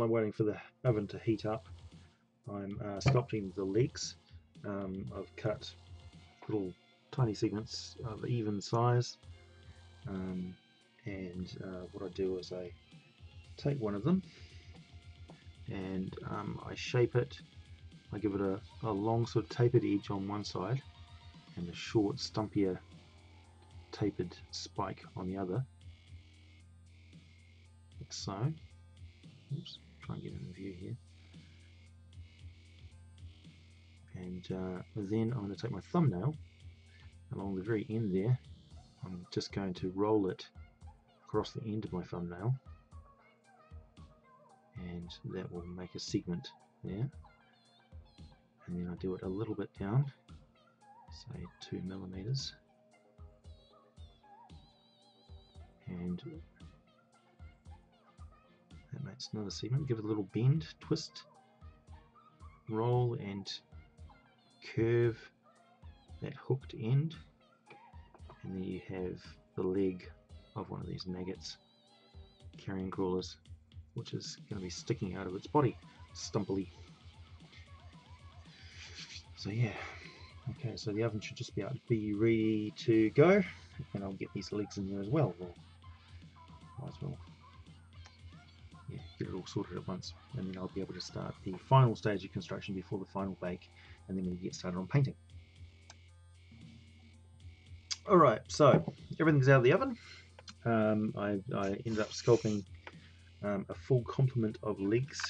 while I'm waiting for the oven to heat up, I'm sculpting the legs. I've cut little tiny segments of even size, and what I do is I take one of them and I shape it. I give it a long sort of tapered edge on one side and a short stumpier tapered spike on the other, like so. Oops, try and get in view here. And then I'm going to take my thumbnail along the very end there. I'm just going to roll it across the end of my thumbnail, and that will make a segment there. And then I do it a little bit down, say 2 millimeters, and that makes another segment. Give it a little bend, twist, roll and curve that hooked end, and then you have the leg of one of these maggots, carrion crawlers, which is going to be sticking out of its body, stumpily. So yeah, okay, so the oven should just be ready to go, and I'll get these legs in there as well. Might as well, yeah, get it all sorted at once, and then I'll be able to start the final stage of construction before the final bake, and then we'll get started on painting. Alright, so everything's out of the oven. I ended up sculpting a full complement of legs.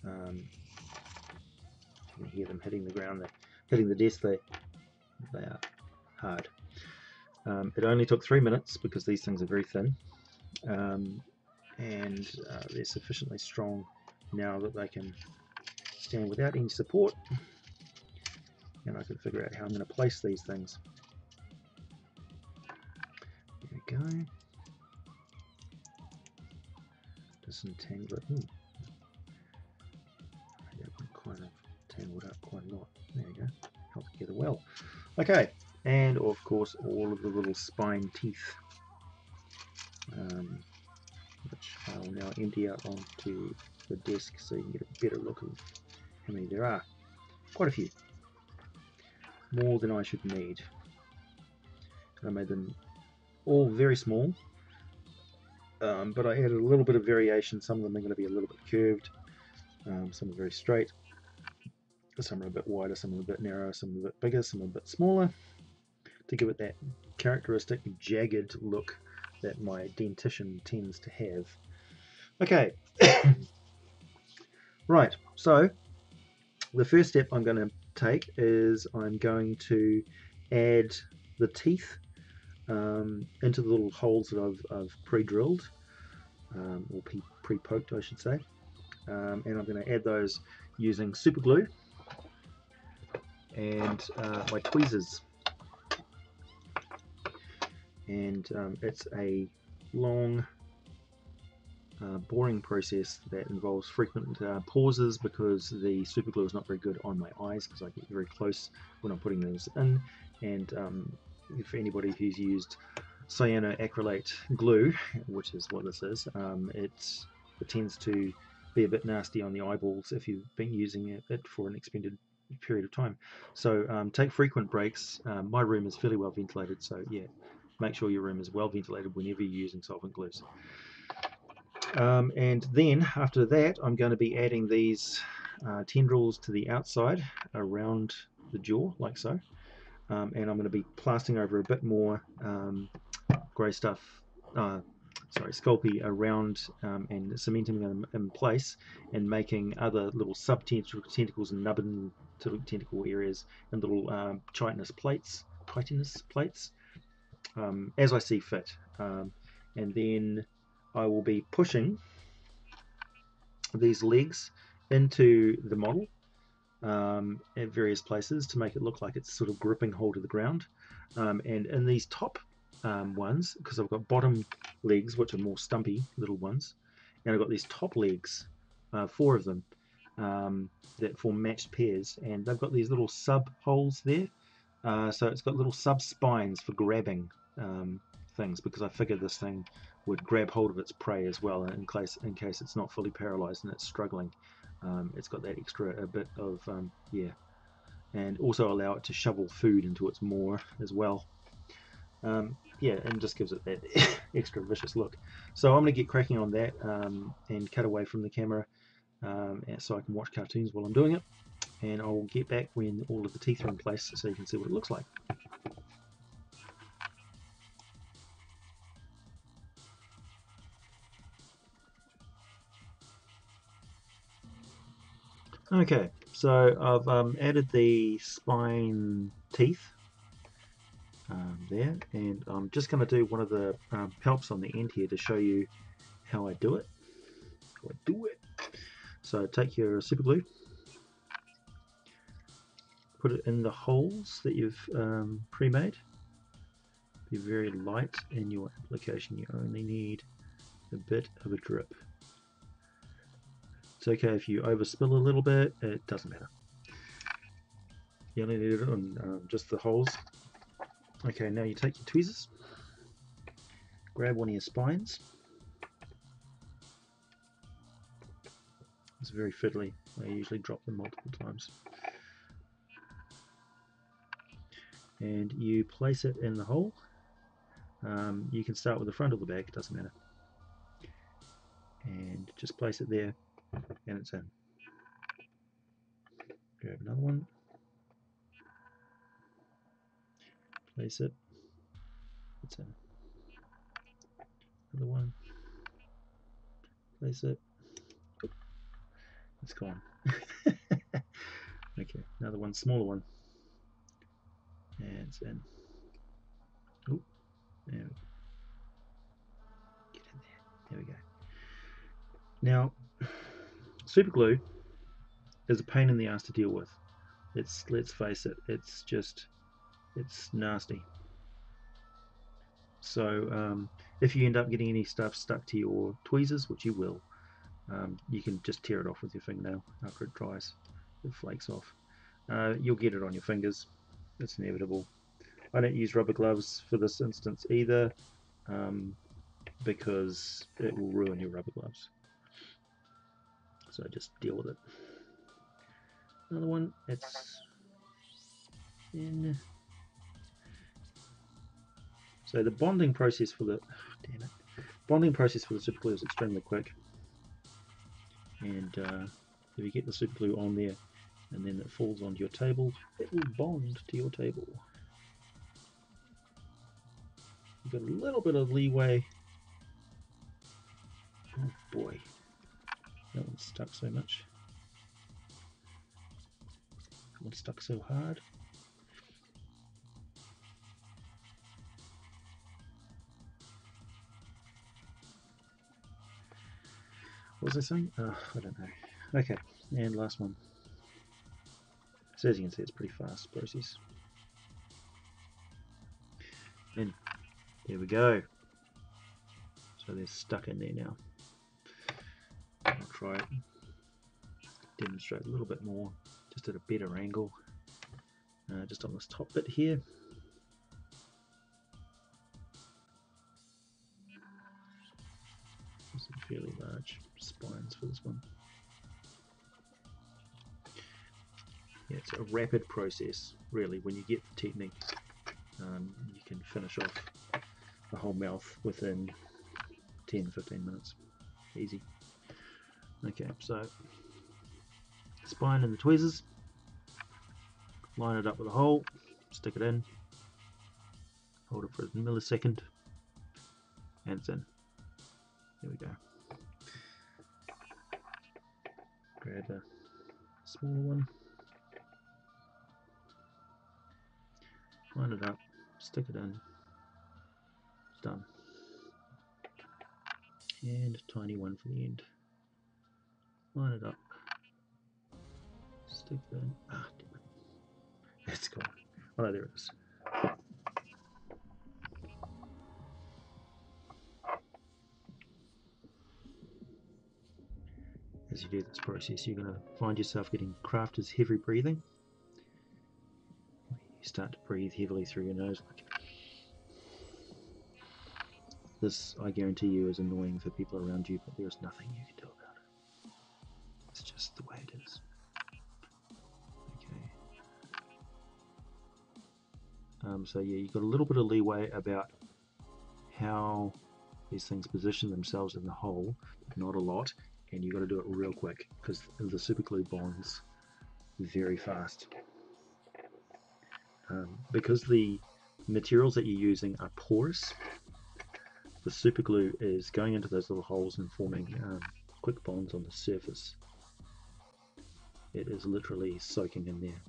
You can hear them hitting the ground, hitting the desk, they are hard. It only took 3 minutes because these things are very thin, and they're sufficiently strong now that they can stand without any support, and I can figure out how I'm going to place these things. There we go. Disentangle it. I've kind of tangled up quite a lot. There we go. Held together well. Okay, and of course all of the little spine teeth, which I'll now empty out onto the desk so you can get a better look of how many there are. Quite a few. More than I should need. I made them all very small, but I added a little bit of variation. Some of them are going to be a little bit curved, some are very straight, some are a bit wider, some are a bit narrower, some are a bit bigger, some are a bit smaller, to give it that characteristic jagged look that my dentition tends to have. Okay, right, so the first step I'm going to take is I'm going to add the teeth into the little holes that I've pre-drilled, or pre-poked I should say, and I'm going to add those using super glue and my tweezers. And it's a long boring process that involves frequent pauses because the super glue is not very good on my eyes because I get very close when I'm putting those in, and for anybody who's used cyanoacrylate glue, which is what this is, it tends to be a bit nasty on the eyeballs if you've been using it for an extended period of time. So take frequent breaks. My room is fairly well ventilated, so yeah, make sure your room is well ventilated whenever you're using solvent glues. And then after that I'm going to be adding these tendrils to the outside around the jaw, like so, and I'm going to be plastering over a bit more grey stuff, Sculpey around, and cementing them in place and making other little sub-tentacles and nubbin tentacle areas and little chitinous plates as I see fit, and then I will be pushing these legs into the model at various places to make it look like it's sort of gripping hold of the ground, and in these top ones, because I've got bottom legs which are more stumpy little ones, and I've got these top legs, 4 of them, that form matched pairs, and they've got these little sub holes there, so it's got little sub spines for grabbing things, because I figured this thing would grab hold of its prey as well, in case it's not fully paralyzed and it's struggling. It's got that extra a bit of yeah, and also allow it to shovel food into its maw as well. Yeah, and just gives it that extra vicious look. So I'm going to get cracking on that and cut away from the camera so I can watch cartoons while I'm doing it, and I'll get back when all of the teeth are in place so you can see what it looks like. Okay, so I've added the spine teeth there, and I'm just going to do one of the palps on the end here to show you how I do it. So take your super glue, put it in the holes that you've pre-made. Be very light in your application. You only need a bit of a drip. It's okay if you overspill a little bit, it doesn't matter. You only need it on just the holes. Okay, now you take your tweezers, grab one of your spines. It's very fiddly. I usually drop them multiple times. And you place it in the hole. You can start with the front or the back, it doesn't matter. And just place it there, and it's in. Grab another one. Place it. It's in. Another one. Place it. It's gone. Okay, another one, smaller one. And it's in. Oh, there we go. Get in there. There we go. Now, super glue is a pain in the ass to deal with. Let's face it, it's nasty. So if you end up getting any stuff stuck to your tweezers, which you will, you can just tear it off with your fingernail after it dries. It flakes off. You'll get it on your fingers. It's inevitable. I don't use rubber gloves for this instance either, because it will ruin your rubber gloves. So just deal with it. Another one. It's in. So the bonding process for the bonding process for the super glue is extremely quick. And if you get the super glue on there and then it falls onto your table, it will bond to your table. You've got a little bit of leeway. Oh boy, that one's stuck so much. That one's stuck so hard. What was I saying? I don't know. Okay, and last one. So as you can see, it's a pretty fast process. And there we go. So they're stuck in there now. I'll try it. Demonstrate a little bit more, just at a better angle. Just on this top bit here. Some fairly large spines for this one. Yeah, it's a rapid process, really. When you get the technique, you can finish off the whole mouth within 10-15 minutes. Easy. Okay, so spine and the tweezers, line it up with a hole, stick it in, hold it for a millisecond, and it's in. There we go. Grab a smaller one, line it up, stick it in, done. And a tiny one for the end. Line it up, stick it in. Ah, damn it. It's gone. Oh no, there it is. As you do this process, you're going to find yourself getting crafter's heavy breathing. You start to breathe heavily through your nose, like This, I guarantee you, is annoying for people around you, but there's nothing you can do about it. It's just the way it is. Okay. So yeah, you've got a little bit of leeway about how these things position themselves in the hole, but not a lot, and you've got to do it real quick because the super glue bonds very fast. Because the materials that you're using are porous, the super glue is going into those little holes and forming quick bonds on the surface. It is literally soaking in there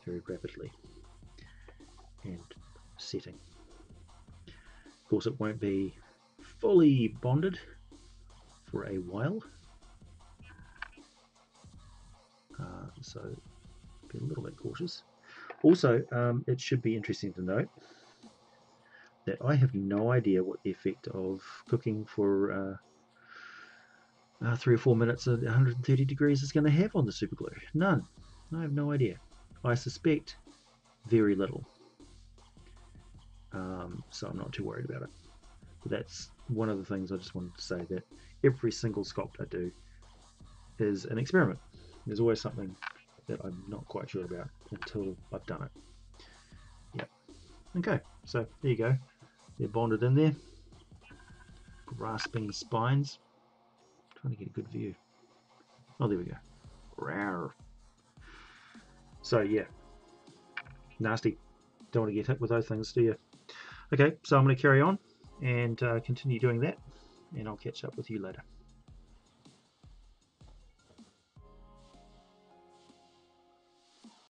very rapidly and setting. Of course, it won't be fully bonded for a while, so be a little bit cautious. Also, it should be interesting to note that I have no idea what the effect of cooking for 3 or 4 minutes at 130 degrees is going to have on the super glue. None. I have no idea. I suspect very little. So I'm not too worried about it. But that's one of the things I just wanted to say, that every single sculpt I do is an experiment. There's always something that I'm not quite sure about until I've done it. Yep. Okay, so there you go. They're bonded in there, grasping the spines. Trying to get a good view. Oh, there we go. Rawr. So yeah, nasty. Don't want to get hit with those things, do you? Okay, so I'm going to carry on and continue doing that, and I'll catch up with you later.